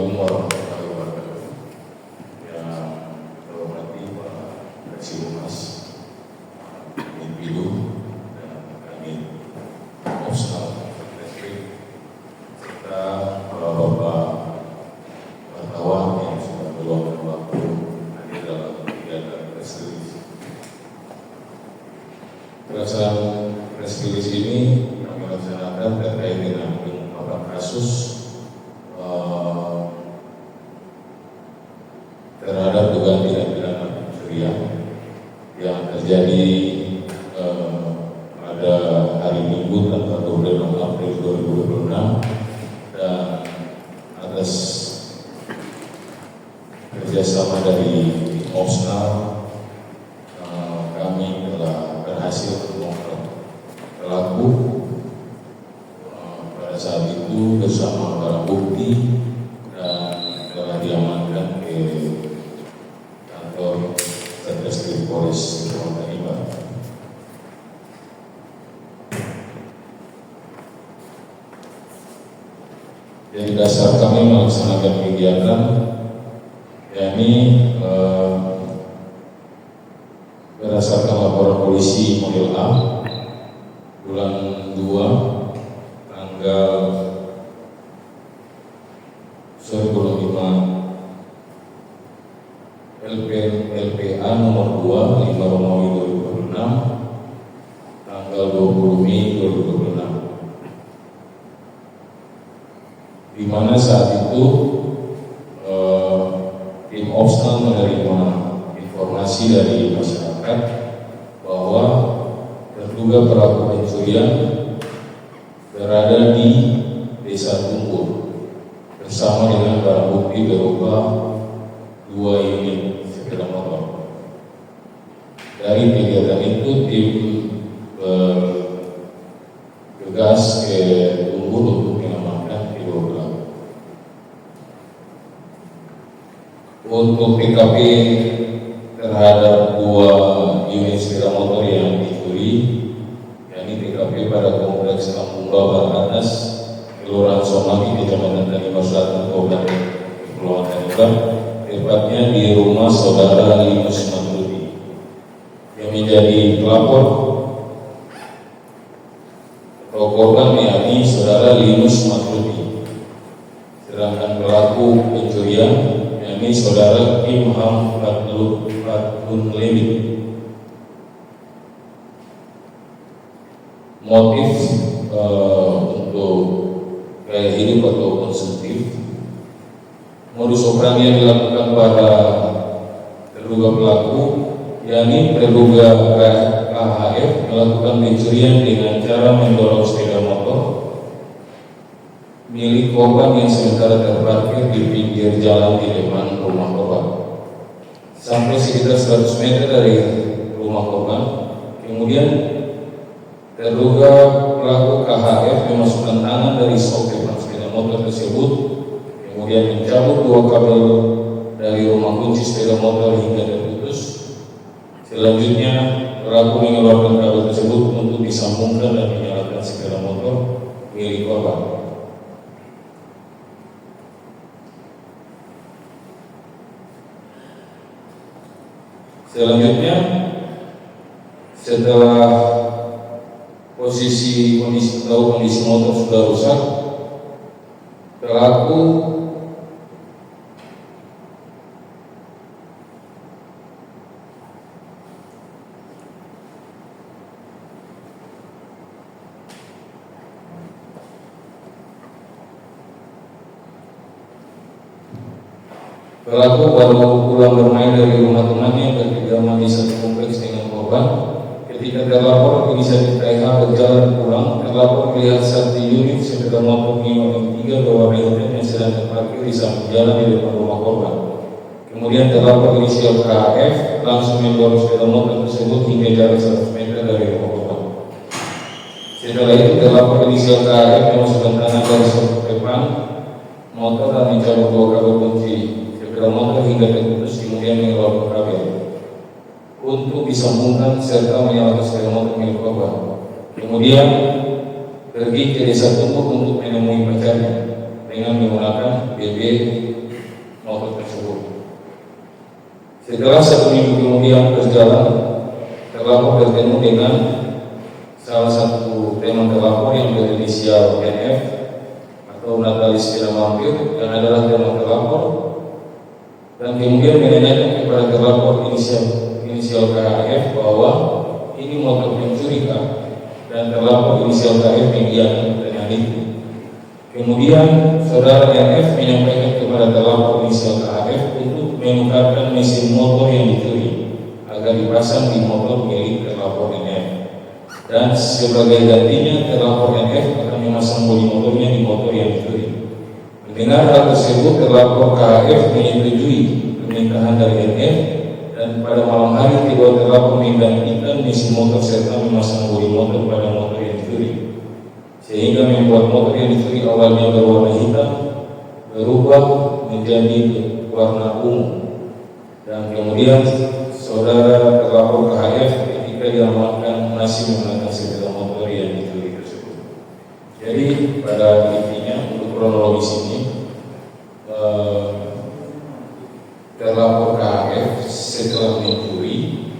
Assalamualaikum warahmatullahi wabarakatuh. Yang saya hormati Pak Presidiumas, Kanit Pilu, dan Kanit Opsnal Reskrim, serta Bapak wartawan yang sudah meluangkan waktu hadir dalam kegiatan press release. Pelaksanaan press release ini kami laksanakan terkait dengan pengungkapan kasus terhadap dugaan tindak pidana pencurian yang terjadi pada hari Minggu tanggal 26 April 2026, dan atas kerjasama dari Opsnal kami telah berhasil mengungkap pelaku pada saat itu bersama barang bukti dan telah diamankan ke kantor Satreskrim Polres Sumatera Barat. Jadi dasar kami melaksanakan kegiatan yakni berdasarkan laporan polisi model A bulan 2 tanggal 5 LPA nomor 2 5 Romawi 2026 tanggal 20 Mei 2026, di mana saat itu tim Opsnal menerima informasi dari masyarakat bahwa terduga pelaku pencurian berada di Desa Tunggul bersama dengan barang bukti berupa 2 unit sepeda motor. Dari kegiatan itu tim bergegas ke Tunggul untuk mengamankan kedua pelaku. Untuk TKP terhadap 2 unit sepeda motor yang dicuri, yakni TKP pada kompleks Kampung Babar Atas, Kelurahan Somaki, Kecamatan Tanimbar Selatan, Kabupaten Kepulauan Tanimbar, tepatnya di rumah saudara Linus Matruti yang menjadi pelapor atau korban, yakni saudara Linus Matruti, sedangkan pelaku pencurian yakni saudara Imham Fatun Lewi. Motif untuk gaya hidup atau konsumtif, modus operandi yang dilakukan pada terduga pelaku yakni terduga KHF melakukan pencurian dengan cara mendorong sepeda motor milik korban yang sementara terparkir di pinggir jalan di depan rumah korban sampai sekitar 100 meter dari rumah korban. Kemudian terduga pelaku KHF memasukkan tangan dari sok depan sepeda motor tersebut, kemudian mencabut 2 kabel dari rumah kunci sepeda motor hingga terputus. Selanjutnya pelaku mengeluarkan kabel tersebut untuk disambungkan dan menyalakan sepeda motor milik korban. Selanjutnya, setelah kondisi motor sudah rusak, pelaku baru pulang bermain dari rumah temannya dan kediaman di satu kompleks dengan korban. Ketika terlapor inisiatif TH berjalan pulang, terlapor melihat satu unit sepeda motor Mio M3 berwarna hitam yang sedang terparkir di samping jalan di depan rumah korban. Kemudian terlapor inisial KF langsung mendorong sepeda motor tersebut hingga jarak 100 meter dari rumah korban. Setelah itu terlapor inisial KF memasukkan tangan dari sok depan motor dan mencabut 2 kabel kunci sepeda motor hingga terputus, kemudian mengeluarkan kabel untuk disambungkan serta menyalakan sepeda motor milik korban. Kemudian pergi ke Desa Tunggul untuk menemui pacarnya dengan menggunakan BB motor tersebut. Setelah 1 minggu kemudian berjalan, terlapor bertemu dengan salah satu teman terlapor yang berinisial NF atau Natalis Villa Mampir yang adalah teman terlapor, dan kemudian menanyakan kepada terlapor inisial KHF bahwa ini motor pencuri kan, dan terlapor inisial KHF mengiyakan pertanyaan itu. Kemudian saudara NF menyampaikan kepada terlapor inisial KHF untuk menukarkan mesin motor yang dicuri agar dipasang di motor milik terlapor NF, dan sebagai gantinya terlapor NF akan memasang bodi motornya di motor yang dicuri. Mendengar hal tersebut, terlapor KHF menyetujui permintaan dari NF, dan pada malam hari kedua terlapor menggantikan mesin motor serta memasang bodi motor pada motor yang dicuri, sehingga membuat motor yang dicuri awalnya berwarna hitam berubah menjadi warna ungu. Dan kemudian saudara terlapor KHF ketika diamankan masih menggunakan sepeda motor yang dicuri tersebut. Jadi pada intinya untuk kronologis ini, terlapor KHF setelah mencuri,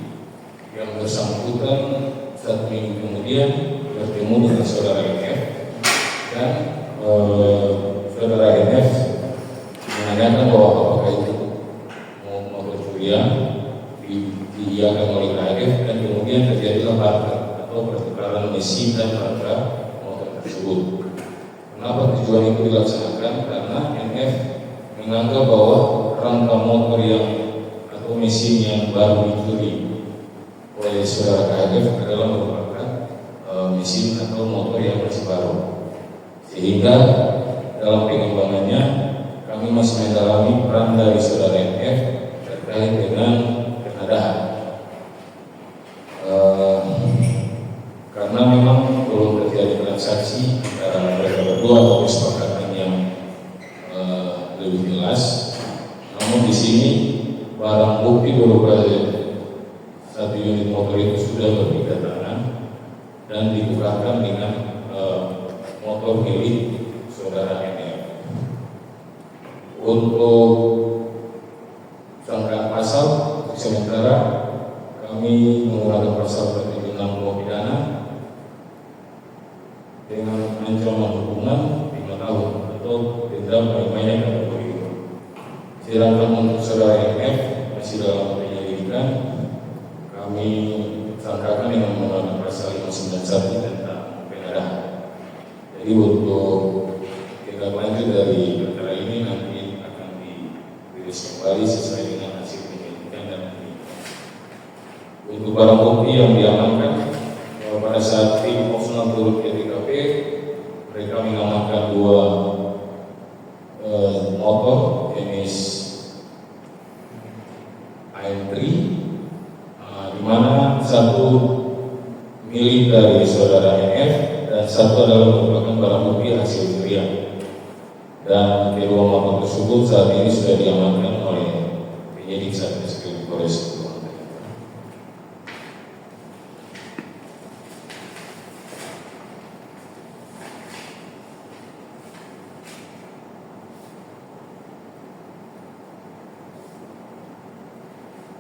yang bersangkutan 1 minggu kemudian bertemu dengan saudara NF, dan saudara NF menanyakan bahwa apakah itu motor curian, diiyakan oleh KHF, dan kemudian terjadilah barter atau pertukaran mesin dan barter motor tersebut. Kenapa tujuan itu dilaksanakan? Karena NF menganggap bahwa rangka motor yang atau mesin yang baru dicuri oleh saudara KHF adalah merupakan mesin atau motor yang masih baru, sehingga dalam pengembangannya kami masih mendalami peran dari saudara NF terkait dengan pengadaan. Karena memang belum terjadi transaksi antara mereka berdua atau kesepakatan yang lebih jelas. Namun di sini barang bukti berupa 1 unit motor itu sudah berpindah tangan dan ditukarkan dengan motor milik saudara NF. Untuk sangkaan pasal, sementara kami menggunakan pasal 176 pidana dengan ancaman hukuman 5 tahun atau denda paling banyak 20.000. Sedangkan untuk saudara NF masih dalam penyelidikan, kami sangkakan dengan menggunakan pasal 591 tentang pengadaan. Jadi untuk tindak lanjut dari perkara ini nanti akan dirilis kembali sesuai dengan hasil penyelidikan dan penyidikan. Untuk barang bukti yang diamankan, pada saat tim opsional turut ke TKP, mereka mengamankan 2 motor jenis AM3, di mana satu milik dari saudara NF dan satu adalah merupakan barang bukti hasil curian. Dan kedua motor tersebut saat ini sudah diamankan oleh penyidik Satreskrim Polres.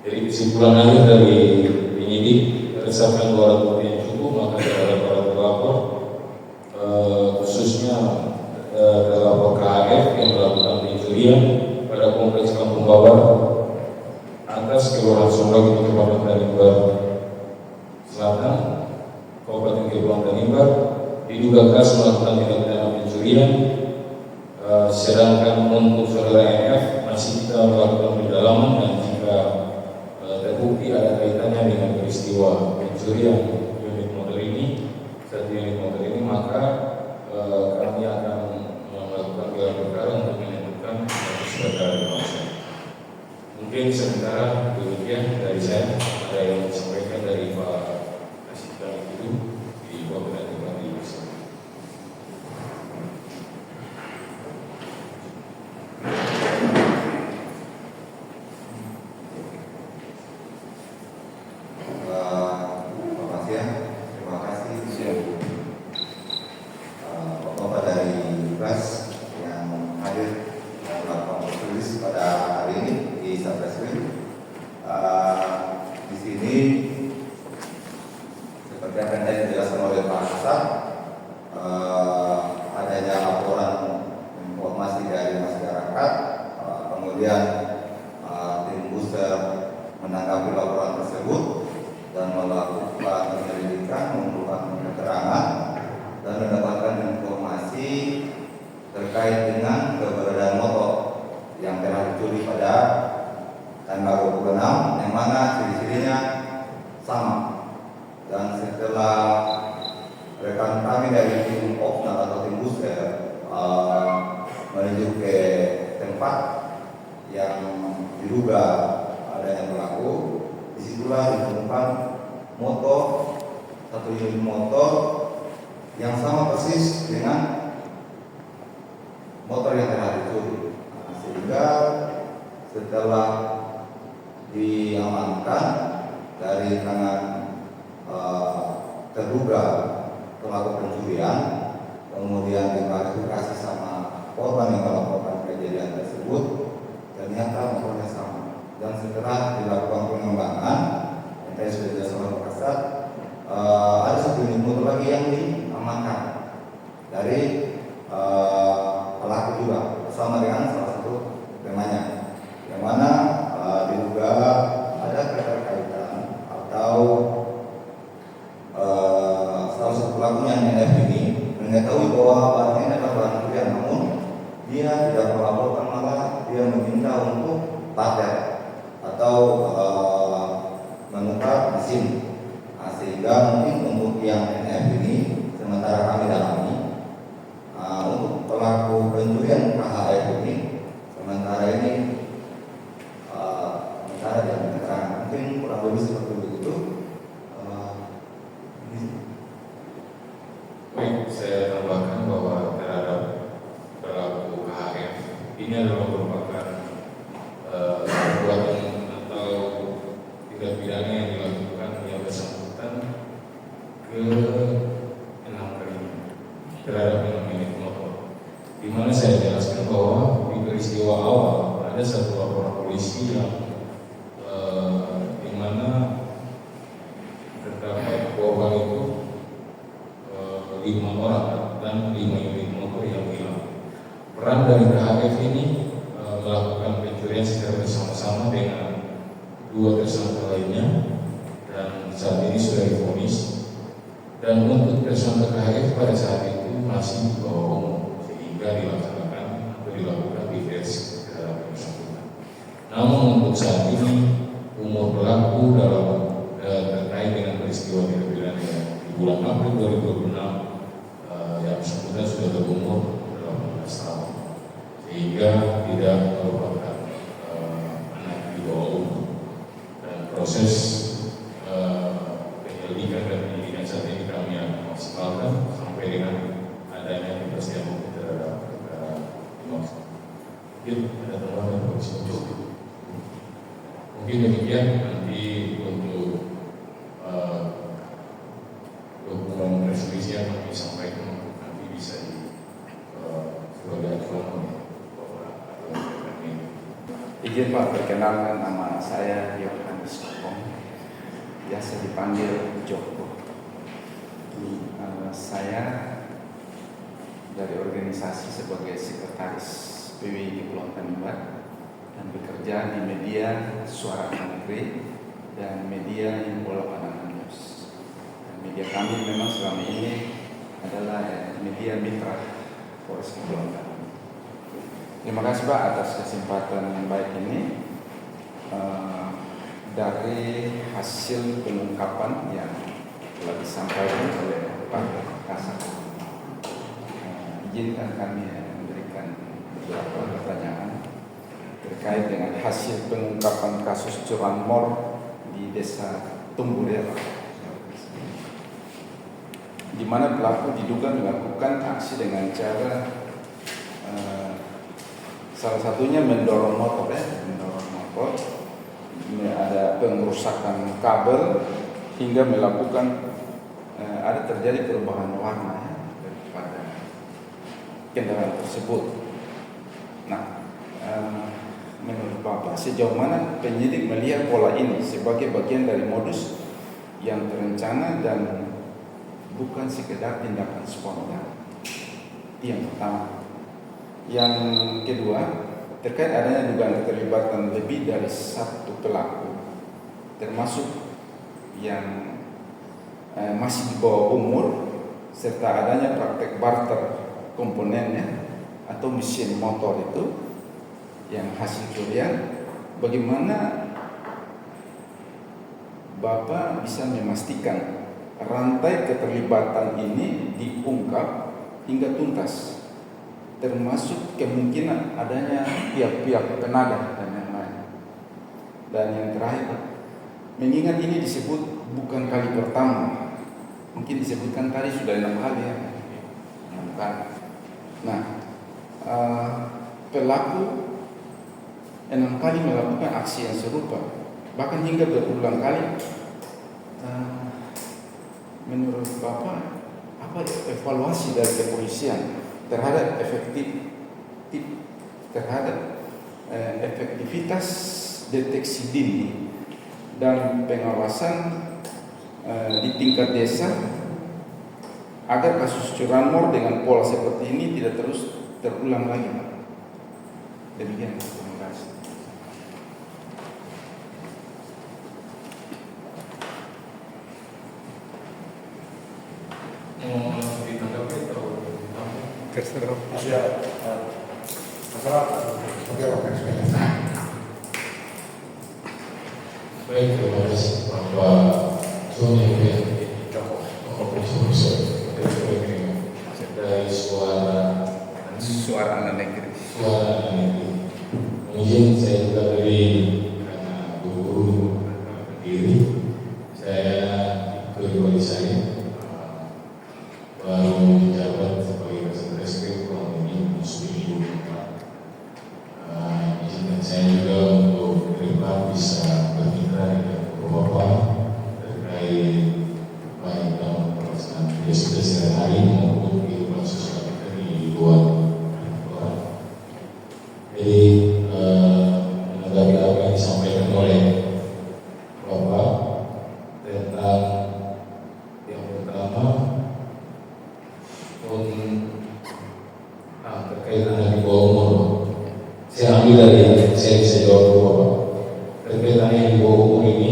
Jadi kesimpulan akhir dari penyidik, berdasarkan 2 alat bukti yang cukup, maka terhadap para terlapor, khususnya terlapor KHF yang melakukan pencurian pada kompleks Kampung Babar atas Kelurahan Sombrak, Kabupaten Tanimbar Selatan, Kabupaten Kepulauan Tanimbar, diduga keras melakukan tindak pidana pencurian. Sedangkan untuk saudara NF masih kita melakukan pendalaman, dan jika terbukti ada kaitannya dengan peristiwa pencurian unit motor ini, 1 unit motor ini, maka kami akan melakukan gelar perkara untuk menentukan status perkara bangsa. Mungkin sementara demikian dari saya. Ada yang disampaikan dari Pak Asisten itu di bawah penentuan di Indonesia. Bapak dari Bas yang kemudian tim booster menanggapi laporan tersebut dan melakukan penyelidikan, mengumpulkan keterangan dan mendapatkan informasi terkait dengan keberadaan motor yang telah dicuri pada tanggal 26, yang mana ciri-cirinya sama. Dan setelah rekan kami dari tim OPNA atau tim booster menuju ke tempat yang diduga adanya pelaku, disitulah ditemukan satu unit motor yang sama persis dengan motor yang telah dicuri. Sehingga setelah diamankan dari tangan terduga pelaku pencurian, kemudian diklarifikasi sama korban yang melaporkan kejadian tersebut, ternyata motornya sama. Dan setelah dilakukan pengembangan, yang tadi sudah dijelaskan oleh Pak Kasat, ada satu unit motor lagi yang diamankan dari pelaku juga bersama dengan salah satu temannya, yang mana diduga ada keterkaitan atau salah satu pelakunya NF ini mengetahui bahwa barang ini adalah barang curian, namun dia tidak melaporkan, malah dia meminta untuk paten atau menukar mesin. Sehingga mungkin untuk yang NF ini sementara kami dalami, untuk pelaku pencurian KHF ini sementara ini sementara dan keterangan mungkin kurang lebih seperti begitu. Baik, saya tambahkan bahwa terhadap pelaku KHF ini adalah merupakan perbuatan atau tindak pidana yang dilakukan yang bersangkutan ke-6 kalinya terhadap 6 unit motor, di mana saya jelaskan bahwa di peristiwa awal ada satu laporan polisi yang di mana terdapat korban itu 5 orang dan 5 unit motor yang hilang. Peran dari KHF ini melakukan pencurian secara bersama-sama dengan 2 tersangka lainnya, dan saat ini sudah divonis. Dan untuk tersangka KHF pada saat itu masih di bawah umur, sehingga dilaksanakan atau dilakukan diversi terhadap bersangkutan. Namun untuk saat ini umur pelaku dalam terkait dengan peristiwa tindak pidana di bulan April 2026 yang bersangkutan sudah berumur 18 tahun, sehingga tidak merupakan anak di bawah umur. Dan proses penyelidikan dan penyidikan saat ini kami akan maksimalkan sampai dengan adanya kepastian hukum terhadap perkara dimaksud. Mungkin ada tambahan yang harus muncul. Mungkin demikian. Nanti untuk dokumen resolusi yang kami sampaikan nanti bisa sebagai acuan oleh Bapak atau kami. Izin Pak, perkenalkan, nama saya Yohanes Kopong, biasa dipanggil Joko. Saya dari organisasi sebagai sekretaris PWI di Pulau Tanimbar dan bekerja di media Suara Negeri dan media Pulau Panangan News. Dan media kami memang selama ini adalah media mitra Polres Kepulauan Tanimbar. Terima kasih Pak atas kesempatan yang baik ini. Dari hasil pengungkapan yang telah disampaikan oleh Pak Kasat, izinkan kami memberikan beberapa pertanyaan terkait dengan hasil pengungkapan kasus curanmor di Desa Tumburel, di mana pelaku diduga melakukan aksi dengan cara salah satunya mendorong motor, ada pengerusakan kabel hingga melakukan ada terjadi perubahan warna daripada kendaraan tersebut. Nah, menurut Bapak, sejauh mana penyidik melihat pola ini sebagai bagian dari modus yang terencana dan bukan sekedar tindakan spontan? Yang pertama. Yang kedua, terkait adanya dugaan keterlibatan lebih dari satu pelaku, termasuk yang masih di bawah umur, serta adanya praktek barter komponennya atau mesin motor itu yang hasil curian. Bagaimana Bapak bisa memastikan rantai keterlibatan ini diungkap hingga tuntas, termasuk kemungkinan adanya pihak-pihak penadah dan yang lain? Dan yang terakhir, mengingat ini disebut bukan kali pertama, mungkin disebutkan tadi sudah 6 kali ya, 6 kali. Nah, pelaku 6 kali melakukan aksi yang serupa, bahkan hingga berulang kali. Menurut Bapak, apa evaluasi dari kepolisian terhadap efektivitas deteksi dini dan pengawasan di tingkat desa agar kasus curanmor dengan pola seperti ini tidak terus terulang lagi, Pak? Demikian, terima kasih. Ditanggapi atau Terserah. baik, terima kasih Bapak Sony dari Suara anak negeri. Mungkin saya juga dari guru pendiri, saya kedua saya baru menjabat sebagai Kasat Reskrim kurang lebih seminggu. Izinkan saya juga untuk ke depan bisa bermitra dengan Bapak terkait baik dalam pelaksanaan tugas sehari-hari maupun kehidupan sosial kita di luar. Jadi menanggapi apa yang disampaikan oleh Bapak tentang yang pertama terkait anak di bawah umur, saya ambil dari saya bisa jawab dulu Bapak. Terkait anak di bawah umur ini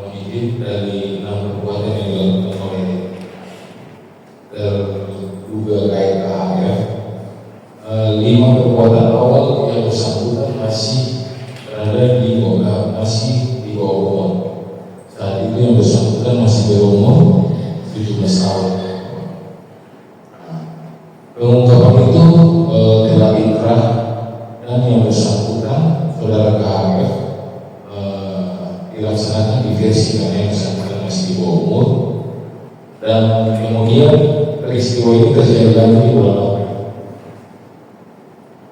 menyidik dari 6 perbuatan yang dilakukan oleh terduga KHF. 5 perbuatan awal yang bersangkutan masih berada di bawah umur. Saat itu yang bersangkutan masih berumur 17 tahun. Pengungkapan itu telah inkrah dan yang bersangkutan saudara KHF dilaksanakan di versi karena yang bersangkutan masih di bawah umur, dan kemudian peristiwa ini terjadi lagi di bulan April.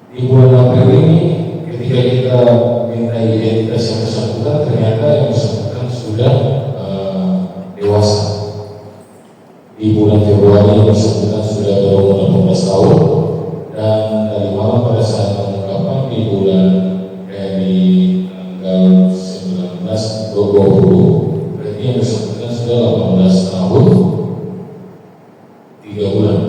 Di bulan April ini ketika kita minta identitas yang bersangkutan, ternyata yang bersangkutan sudah dewasa. Di bulan Februari yang bersangkutan sudah berumur 18 tahun, dan dari malam pada saat pengungkapan di bulan di tanggal 19/20, berarti yang bersangkutan sudah 18 tahun 3 bulan.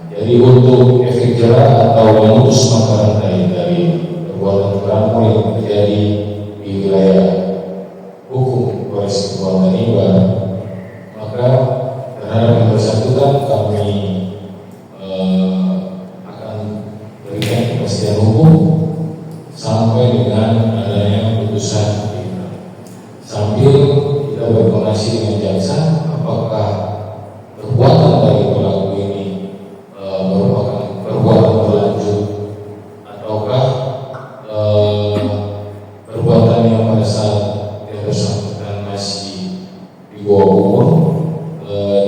Jadi untuk efek jerah atau memutus mata rantai dari perbuatan curanmor yang terjadi di wilayah hukum Polres Kepulauan Nimbah, maka terhadap yang bersangkutan kami akan berikan kepastian hukum sampai dengan adanya putusan sambil kita berkoordinasi dengan jaksa apakah perbuatan dari pelaku ini merupakan perbuatan berlanjut ataukah perbuatan yang pada saat yang bersangkutan masih di bawah umur,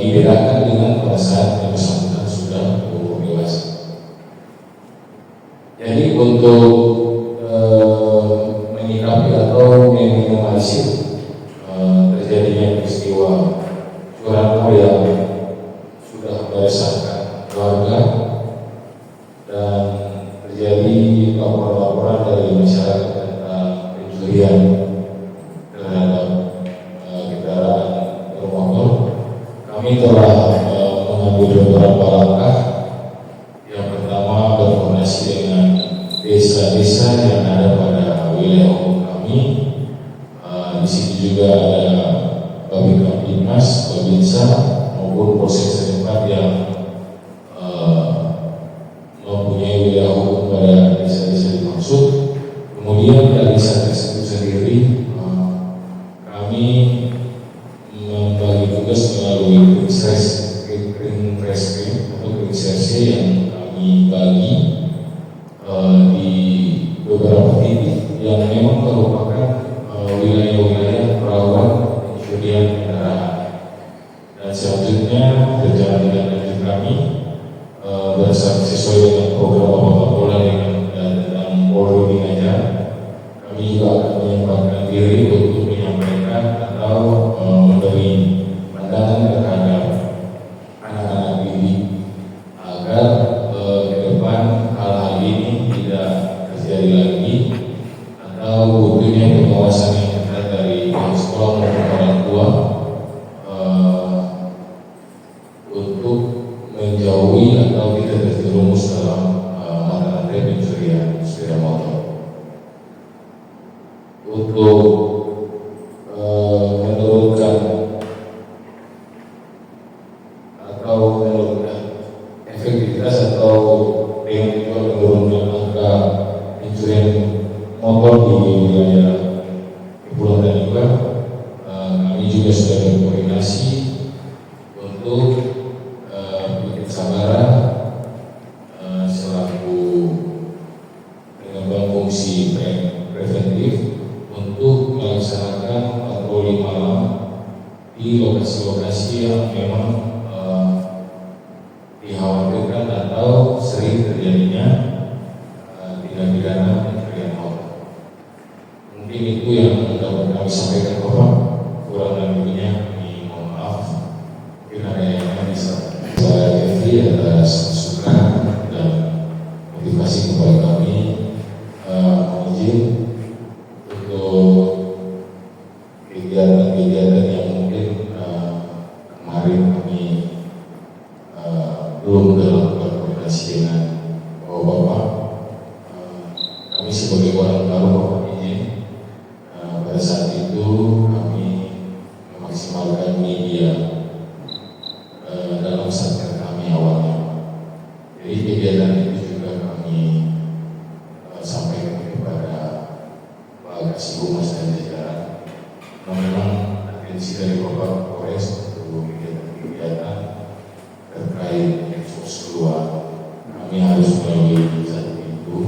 dibedakan dengan pada saat yang bersangkutan sudah berumur dewasa. Jadi untuk menyikapi atau meminimalisir terjadinya peristiwa curanmor yang sudah meresahkan keluarga dan terjadi laporan-laporan dari masyarakat tentang pencurian terhadap kendaraan bermotor, kami telah mengambil beberapa langkah. Yang pertama, berkoordinasi dengan desa-desa yang ada pada wilayah hukum kami. Di situ juga ada Babinkas, Babinsa maupun Polsek setempat yang mempunyai wilayah hukum pada desa-desa dimaksud. Kemudian dari desa tersebut sendiri kami membagi tugas melalui Krim Reskrim atau Krim Serse yang kami bagi di beberapa titik yang memang merupakan wilayah-wilayah rawan pencurian kendaraan. Dan selanjutnya rencana tindak lanjut kami berdasarkan sesuai dengan program Bapak Kapolda dan Polri Ginanjar, kami juga akan menyempatkan diri untuk menyampaikan atau memberi pandangan terhadap anak-anak didik agar ke depan hal-hal ini tidak terjadi lagi, atau butuhnya pengawasan yang ketat dari pihak sekolah maupun orang tua untuk menjauhi atau tidak terjerumus dalam mata rantai pencurian sepeda motor. Untuk menurunkan efektivitas atau dengan tujuan menurunkan angka pencurian motor di wilayah Kepulauan Tanimbar, kami juga sudah berkoordinasi untuk Bukit Sabara selaku pengembang fungsi preventif untuk melaksanakan patroli malam di lokasi-lokasi yang memang dikhawatirkan atau sering terjadinya tindak pidana pencurian motor. Mungkin itu yang dapat kami sampaikan, Bapak. Kurang dan lebihnya kami mohon maaf. Mungkin ada yang bisa saya beri atas masukan dan motivasi kepada kami. Izin untuk kegiatan-kegiatan yang mungkin kemarin kami belum dalam koordinasi dengan Bapak. Kami sebagai orang baru, Bapak izin pada saat itu kami memaksimalkan media dalam satker kami awalnya. Jadi kegiatan itu juga kami sampaikan kepada Pak Kasih Humas dan jajaran. Memang atensi dari Bapak Polres untuk kegiatan-kegiatan terkait ekspos keluar, kami harus melalui satu pintu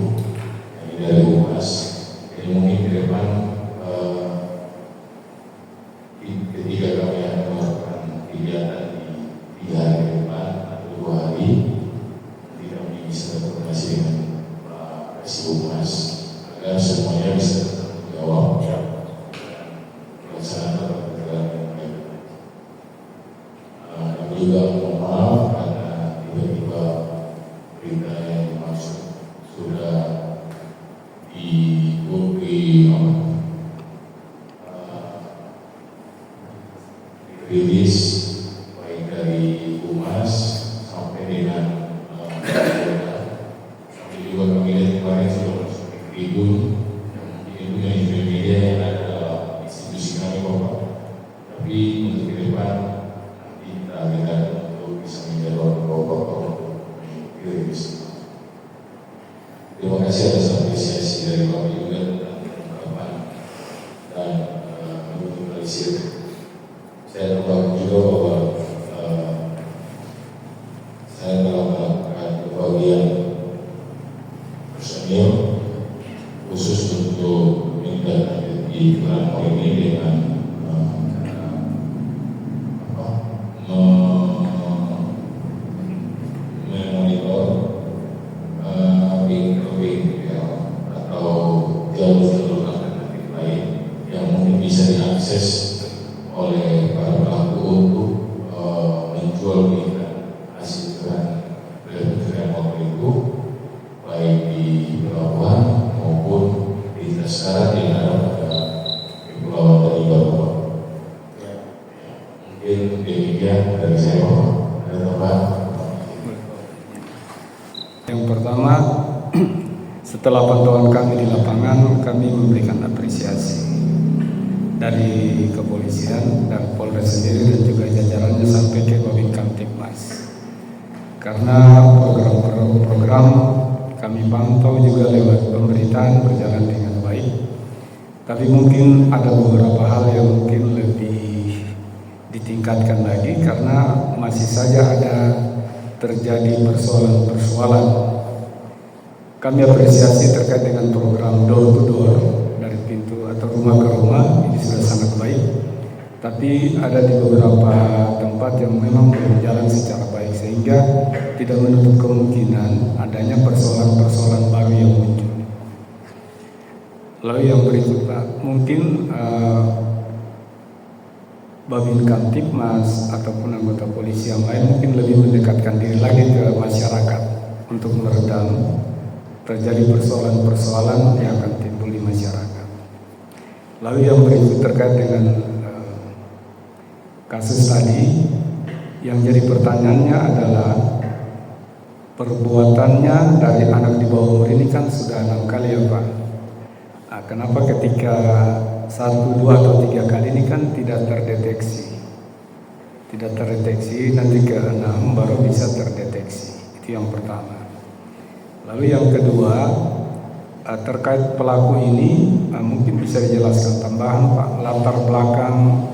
yang dari Humas. Jadi mungkin ke depan ketika kami akan melakukan kegiatan di 3 hari ke depan atau 2 hari, nanti kami bisa berkoordinasi dengan Pak Kasih Humas agar semuanya bisa bertanggung jawab pelaksanaan peraturan yang baik. Kami juga mohon maaf karena tiba-tiba berita yang dimaksud sudah dirilis baik dari Humas sampai dengan sampai juga kami lihat kemarin sudah masuk ke tribun yang mungkin itu yang media yang ada dalam institusi kami, Bapak. Tapi untuk ke depan nanti kita akan untuk bisa menjawab Bapak untuk dirilis. Terima kasih atas apresiasi dari Bapak juga tentang ungkapan dan meminimalisir. Saya tambahkan juga bahwa saya telah melakukan pembagian personil khusus untuk menindaklanjuti kelompok ini dengan memonitor link atau jalur-jalur alternatif lain yang mungkin bisa diakses oleh para pelaku untuk menjual belikan hasil pencurian motor itu baik di pelabuhan maupun di darat yang ada pada Kepulauan Tanimbar. Mungkin demikian dari saya, Bapak. Ada tambahan? Yang pertama, setelah pantauan kami di lapangan, kami memberikan apresiasi dari kepolisian dan Polres sendiri dan juga jajarannya sampai ke Babin Kamtibmas. Karena program-program kami pantau juga lewat pemberitaan berjalan dengan baik. Tapi mungkin ada beberapa hal yang mungkin lebih ditingkatkan lagi karena masih saja ada terjadi persoalan-persoalan. Kami apresiasi terkait dengan program door to door dari pintu atau rumah ke rumah, ini sudah sangat baik. Tapi ada di beberapa tempat yang memang belum jalan secara baik sehingga tidak menutup kemungkinan adanya persoalan-persoalan baru yang muncul. Lalu yang berikutnya mungkin Babin Kamtibmas ataupun anggota polisi yang lain mungkin lebih mendekatkan diri lagi ke masyarakat untuk meredam terjadi persoalan-persoalan yang akan timbul di masyarakat. Lalu yang berikut terkait dengan kasus tadi, yang jadi pertanyaannya adalah perbuatannya dari anak di bawah umur ini kan sudah 6 kali ya Pak. Nah, kenapa ketika 1, 2, atau 3 kali ini kan tidak terdeteksi? Tidak terdeteksi, nanti ke 6 baru bisa terdeteksi. Itu yang pertama. Lalu yang kedua, terkait pelaku ini mungkin bisa dijelaskan tambahan Pak, latar belakang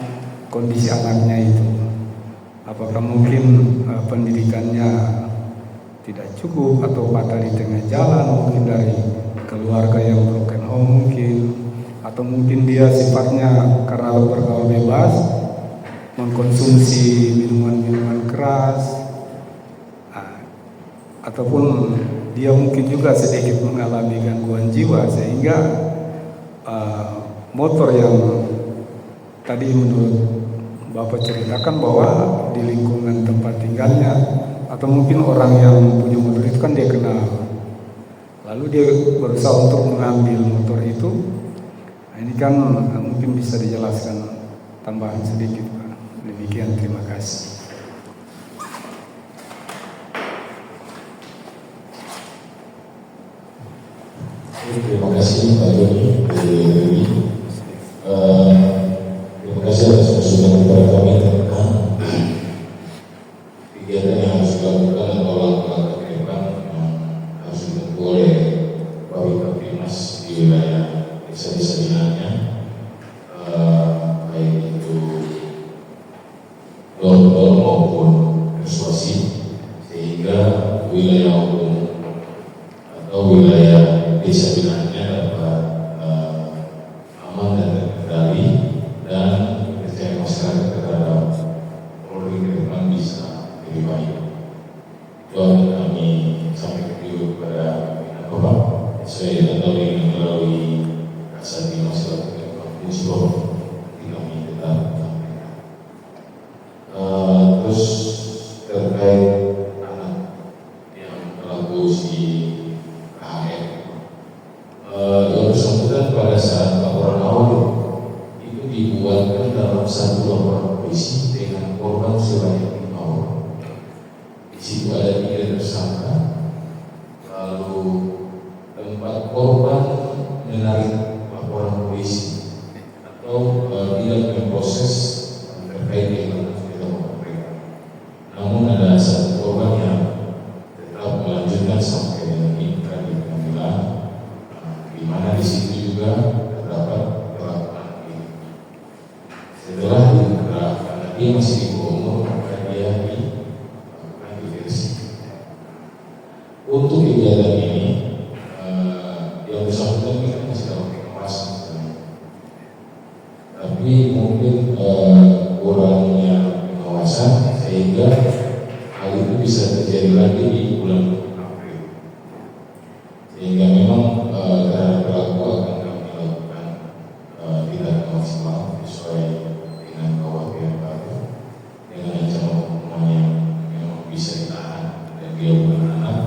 kondisi anaknya itu. Apakah mungkin pendidikannya tidak cukup atau patah di tengah jalan, mungkin dari keluarga yang broken home mungkin, atau mungkin dia sifatnya karena bergaul bebas mengkonsumsi minuman-minuman keras, ataupun dia mungkin juga sedikit mengalami gangguan jiwa sehingga motor yang tadi menurut Bapak ceritakan bahwa di lingkungan tempat tinggalnya atau mungkin orang yang punya motor itu kan dia kenal, lalu dia berusaha untuk mengambil motor itu. Nah, ini kan mungkin bisa dijelaskan tambahan sedikit Pak. Demikian, terima kasih. Terima kasih Pak Joni. Terima kasih atas masukan kepada kami tentang kegiatan yang harus dilakukan atau langkah-langkah ke depan yang harus ditempuh oleh Babin Kamtibmas di wilayah desa-desa binanya, baik itu door-to-door maupun persuasi, sehingga wilayah umum atau wilayah desa binanya dapat aman dan terkendali, dan percaya masyarakat terhadap Polri ke depan bisa lebih baik. Itu akan kami sampaikan juga kepada Bapak sesuai dengan melalui kasati masyarakat Muslim yang kami tetap sampaikan. Terus terkait anak yang pelaku si KHR, yang bersangkutan pada saat laporan awal itu dibuatkan dalam satu laporan polisi dengan korban sebanyak 5 orang. Di situ ada 3 tersangka. Lalu tempat korban menarik laporan polisi atau tidak memproses terkait dengan laporan mereka. Namun ada satu korban yang tetap melanjutkan sampai dengan inkrah di pengadilan, di mana di situ juga terdapat perlakuan ini. Setelah diinkrah karena dia masih di bawah umur, maka dia dilakukan diversi. Untuk kegiatan ini yang bersangkutan kita masih dalam pengawasan, tapi mungkin kurangnya pengawasan sehingga hal itu bisa terjadi lagi di bulan April, sehingga memang terhadap pelaku akan kami lakukan tindakan maksimal sesuai dengan KUHP yang baru dengan ancaman hukuman yang memang bisa ditahan dan dia bukan anak,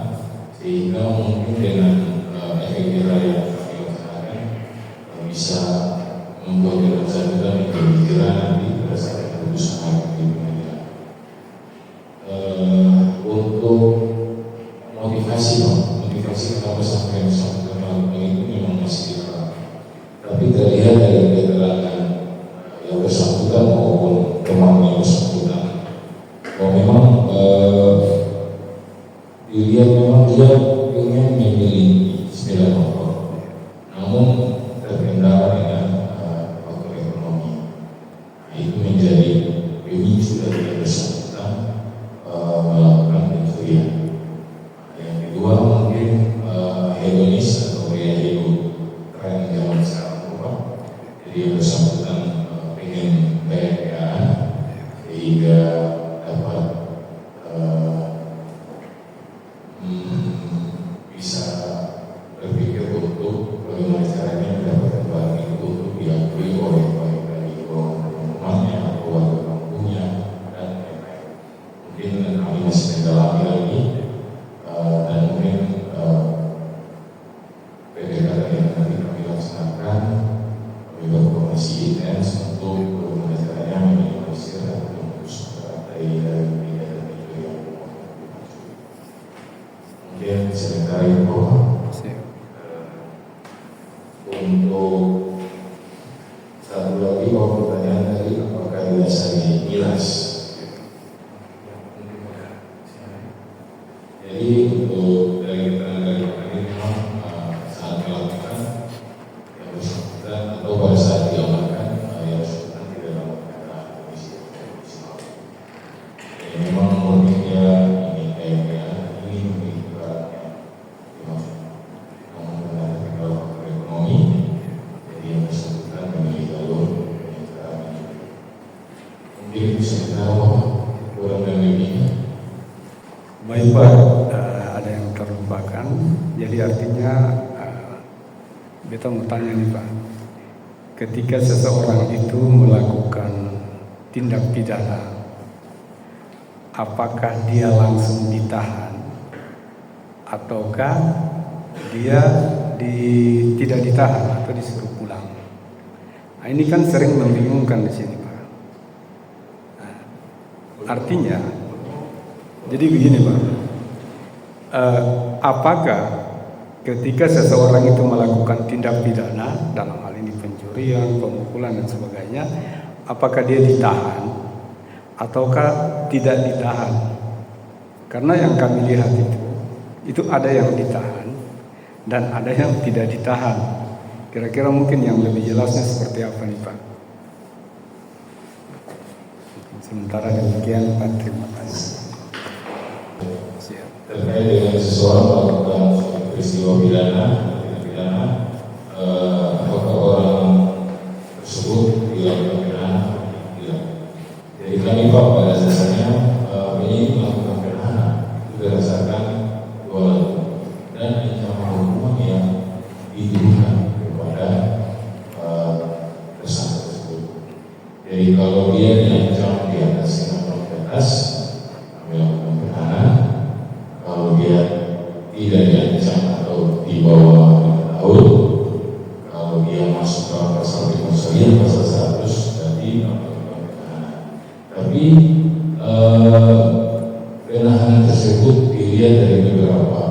sehingga mungkin dengan efek jerah yang kami laksanakan bisa membuat yang bersangkutan menjadi jerah nanti pada saat yang bagaimana caranya mendapatkan barang itu untuk diakui oleh baik dari rumahnya atau warga kampungnya dan lain-lain. Mungkin kami masih mendalami lagi dan mungkin PDKT yang nanti kami laksanakan kami berkoordinasi intens untuk bagaimana caranya meminimalisir atau memutus dari kegiatan itu yang mungkin sementara itu untuk satu lagi mau pertanyaan tadi apakah biasanya milas. Jadi untuk dari keterangan dari ini memang saat melakukan yang bersangkutan atau pada saat diamankan yang bersangkutan tidak dalam kondisi maksimal. Jadi memang mungkinnya ini kayaknya ini memiliki barangnya dimaksud. Namun benar kalau faktor ekonomi jadi yang bersangkutan memilih jalur yang cara mungkin bisa kita kurang dan lebihnya. Baik Pak, ada yang terlupakan. Jadi artinya kita mau tanya nih Pak, ketika seseorang itu melakukan tindak pidana, apakah dia langsung ditahan ataukah dia tidak ditahan atau disuruh pulang? Nah, ini kan sering membingungkan di sini Pak. Nah, artinya, jadi begini Pak, apakah ketika seseorang itu melakukan tindak pidana, dalam hal ini pencurian, pemukulan dan sebagainya, apakah dia ditahan ataukah tidak ditahan? Karena yang kami lihat itu ada yang ditahan dan ada yang tidak ditahan. Kira-kira mungkin yang lebih jelasnya seperti apa nih Pak? Sementara demikian Pak, terima kasih. Terkait dengan seseorang melakukan peristiwa pidana, tindak pidana, apakah orang tersebut dilakukan penahanan? Tidak. Jadi kami Pak pada dasarnya ini melakukan penahanan itu berdasarkan dua alat dan ancaman hukuman yang ditujukan kepada tersangka tersebut. Jadi kalau dia diancam di atas 5 tahun ke atas, kami lakukan penahanan. Kalau dia tidak diancam atau di bawah 5 tahun, kalau dia masuk dalam pasal 59 pasal 100 berarti melakukan penahanan. Tapi penahanan tersebut dilihat dari beberapa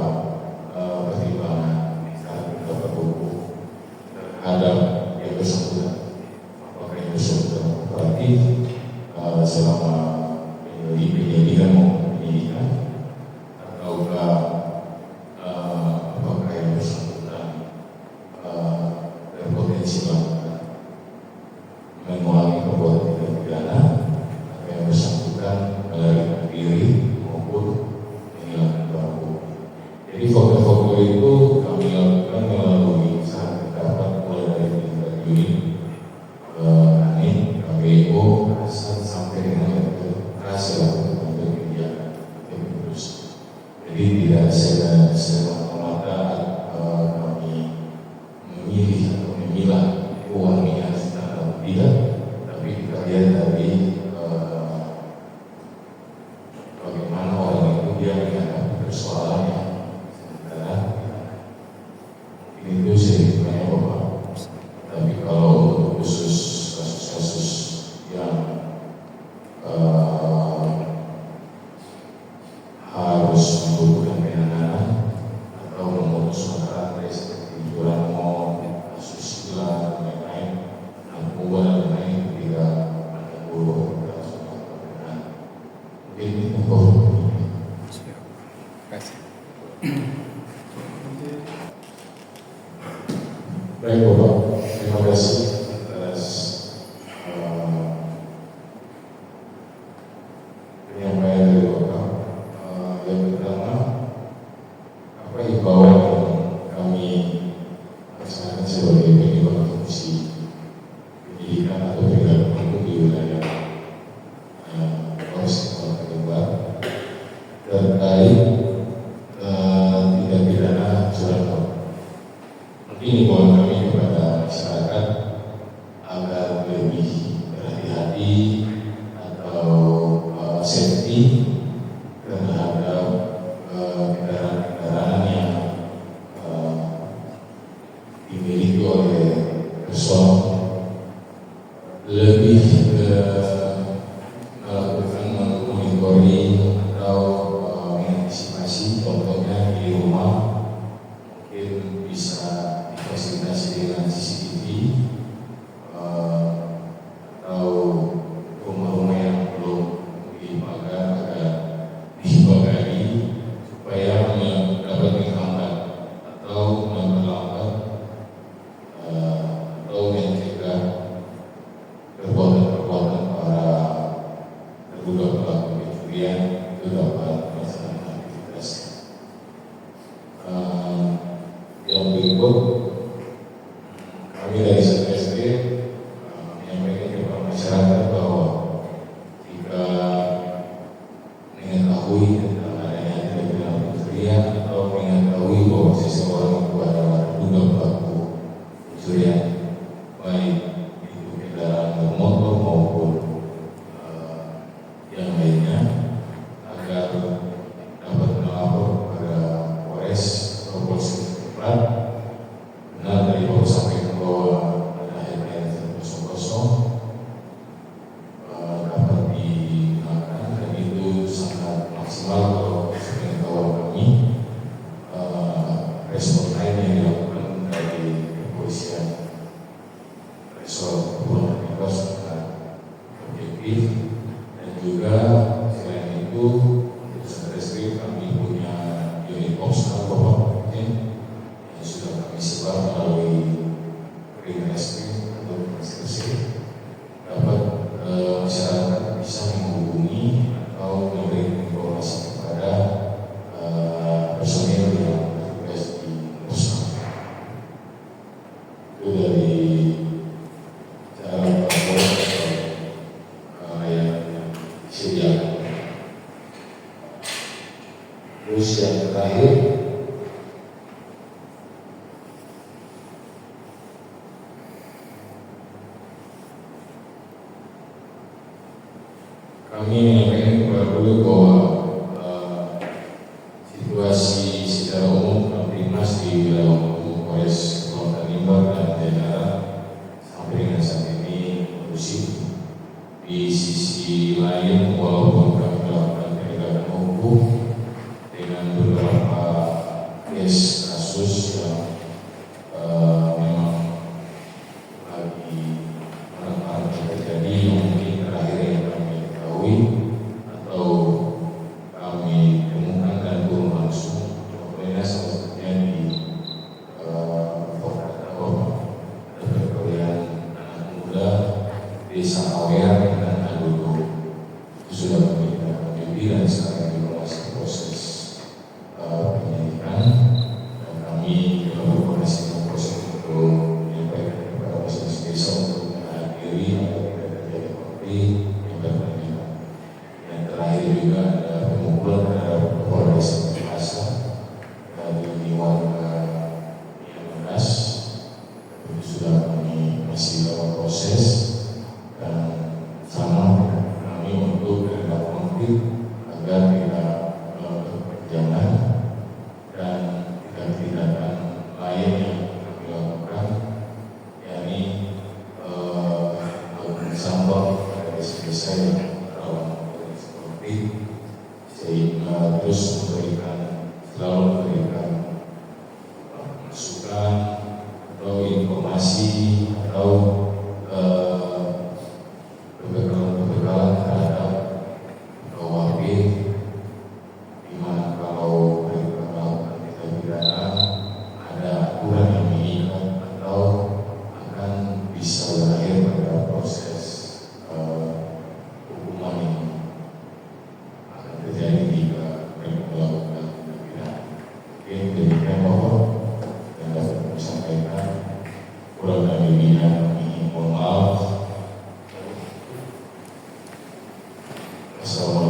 pertimbangan saat mendapat hukum terhadap yang bersangkutan. Apakah yang bersangkutan kooperatif selama penyelidikan maupun penyidikan, ataukah apakah yang bersangkutan berpotensi melakukan mengulangi perbuatan tindak pidana, atau yang bersangkutan melarikan diri maupun menghilangkan barang bukti. Jadi faktor-faktor itu kami lakukan melalui sangat terdapat mulai dari tingkat unit, ANIT, KPO, ASAT sampai dengan hasil untuk kebijakan terus. Jadi tidak semata-mata kami memilih atau memilah uang yang atau tidak, tapi kita lihat dari bagaimana orang itu dia menghadapi persoalannya. Sementara itu sebenarnya Bapak. Tapi kalau untuk khusus kasus-kasus yang harus membutuhkan penahanan atau memutus mata rantai seperti curanmor, kasus gila dan lain-lain, narkoba dan lain-lain, tidak ada guru langsung melakukan penahanan. Mungkin itu Bapak. Terima kasih. Baik Bapak, terima kasih atas penyampaian dari Bapak. Yang pertama, apa himbauan yang kami laksanakan sebagai penyebab fungsi pendidikan atau penegakan hukum di wilayah Polres Kota Jember terkait tindak pidana curanmor. himbauan kami kepada masyarakat agar lebih berhati-hati atau safety terhadap kendaraan-kendaraan yang dimiliki oleh personel, lebih melakukan monitoring atau mengantisipasi, contohnya di rumah mungkin bisa difasilitasi dengan CCTV atau rumah-rumah yang belum dipagar agar dibagari supaya dapat menghambat atau memperlambat atau mencegah perbuatan-perbuatan para terduga pelaku pencurian itu dapat melaksanakan aktivitas. Yang berikut, kami dari Satreskrim menyampaikan kepada masyarakat bahwa jika mengetahui tentang adanya tindak pidana pencurian atau mengetahui bahwa seseorang itu adalah terduga pelaku pencurian, baik itu kendaraan bermotor maupun yang lainnya, agar dapat melapor kepada Polres atau Polsek setempat. Benar dari Bapak sampaikan bahwa ada helpline 100 dapat digunakan, dan itu sangat maksimal kalau sepengetahuan kami. Respon lain yang dilakukan dari kepolisian Resort Kepulauan Riau sangat objektif, dan juga selain itu untuk Satreskrim kami punya unit Pomstar Bapak yang sudah kami sebar melalui Reskrim atau Satreskrim, dapat masyarakat bisa menghubungi atau memberi informasi kepada personil yang bertugas di Pomstar. Itu dari cara melapor yang disediakan. Terus yang terakhir, kami menyampaikan kepada dulu bahwa situasi secara umum Kamtibmas di wilayah umum Polres Kepulauan Riau dan jajaran sampai dengan saat ini kondusif. Di sisi lain, walaupun kami melakukan penegakan hukum dengan beberapa kasus yang memang lagi marak-marak terjadi, yang mungkin terakhir yang kami ketahui atau kami temukan dan turun langsung, contohnya salah satunya di Purwakarta, ada perkelahian anak muda Desa Awer dan Adodo. Itu sudah kami dan sekarang juga masih proses penyidikan, dan kami telah berkoordinasi dengan proses untuk menyampaikan kepada masing-masing desa untuk menghadiri atau tidak terjadi konflik yang berkelanjutan. Yang terakhir juga ada pemukulan terhadap kepala desa Pasar dari warga yang Menas. Itu sudah kami masih dalam proses, dan sama kami untuk terhadap konflik agar tidak berkepanjangan, dan tindakan lain yang kami lakukan, yakni melakukan sampel pada desa-desa yang rawan konflik, sehingga terus selalu memberikan masukan atau informasi atau pembekalan terhadap warga, di mana kalau mereka melakukan tindak pidana ada aturan yang mengikat atau akan bisa berakhir pada proses hukuman yang akan terjadi jika mereka melakukan tindak pidana. Oke, demikian Bapak yang dapat kami sampaikan. Kurang dan lebihnya kami mohon maaf. Assalamualaikum.